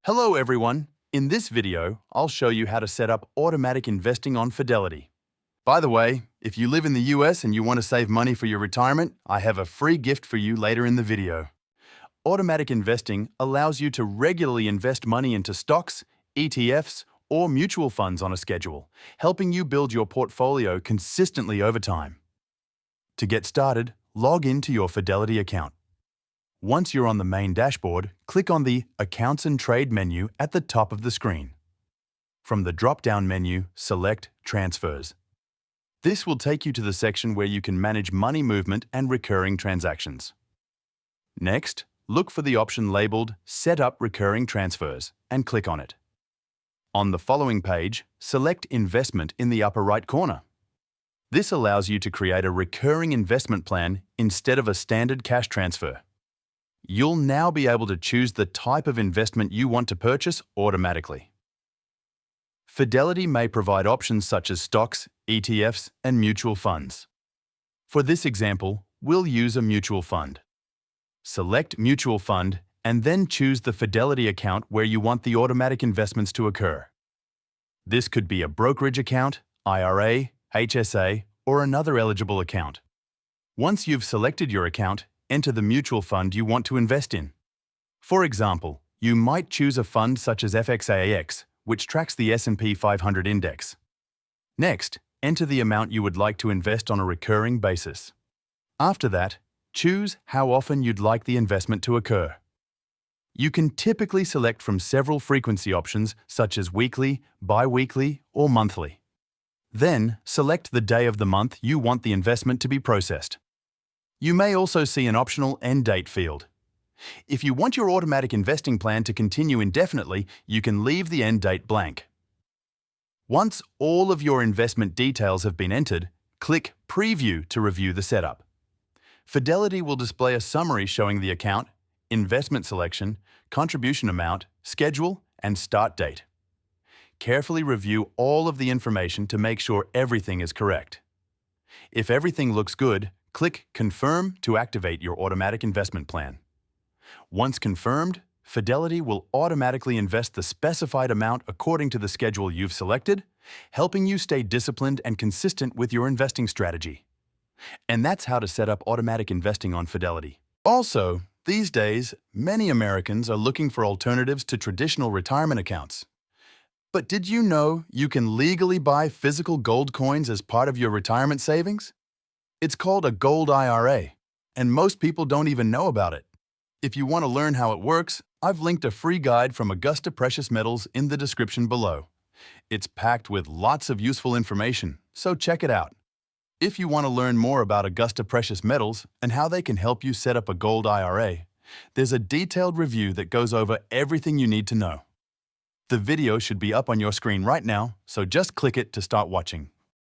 Hello everyone! In this video, I'll show you how to set up automatic investing on Fidelity. By the way, if you live in the US and you want to save money for your retirement, I have a free gift for you later in the video. Automatic investing allows you to regularly invest money into stocks, ETFs, or mutual funds on a schedule, helping you build your portfolio consistently over time. To get started, log into your Fidelity account. Once you're on the main dashboard, click on the Accounts and Trade menu at the top of the screen. From the drop-down menu, select Transfers. This will take you to the section where you can manage money movement and recurring transactions. Next, look for the option labeled Set up Recurring Transfers and click on it. On the following page, select Investment in the upper right corner. This allows you to create a recurring investment plan instead of a standard cash transfer. You'll now be able to choose the type of investment you want to purchase automatically. Fidelity may provide options such as stocks, ETFs, and mutual funds. For this example, we'll use a mutual fund. Select Mutual Fund and then choose the Fidelity account where you want the automatic investments to occur. This could be a brokerage account, IRA, HSA, or another eligible account. Once you've selected your account, enter the mutual fund you want to invest in. For example, you might choose a fund such as FXAAX, which tracks the S&P 500 index. Next, enter the amount you would like to invest on a recurring basis. After that, choose how often you'd like the investment to occur. You can typically select from several frequency options such as weekly, bi-weekly, or monthly. Then, select the day of the month you want the investment to be processed. You may also see an optional end date field. If you want your automatic investing plan to continue indefinitely, you can leave the end date blank. Once all of your investment details have been entered, click Preview to review the setup. Fidelity will display a summary showing the account, investment selection, contribution amount, schedule, and start date. Carefully review all of the information to make sure everything is correct. If everything looks good, click Confirm to activate your automatic investment plan. Once confirmed, Fidelity will automatically invest the specified amount according to the schedule you've selected, helping you stay disciplined and consistent with your investing strategy. And that's how to set up automatic investing on Fidelity. Also, these days, many Americans are looking for alternatives to traditional retirement accounts. But did you know you can legally buy physical gold coins as part of your retirement savings? It's called a gold IRA, and most people don't even know about it. If you want to learn how it works, I've linked a free guide from Augusta Precious Metals in the description below. It's packed with lots of useful information, so check it out. If you want to learn more about Augusta Precious Metals and how they can help you set up a gold IRA, there's a detailed review that goes over everything you need to know. The video should be up on your screen right now, so just click it to start watching.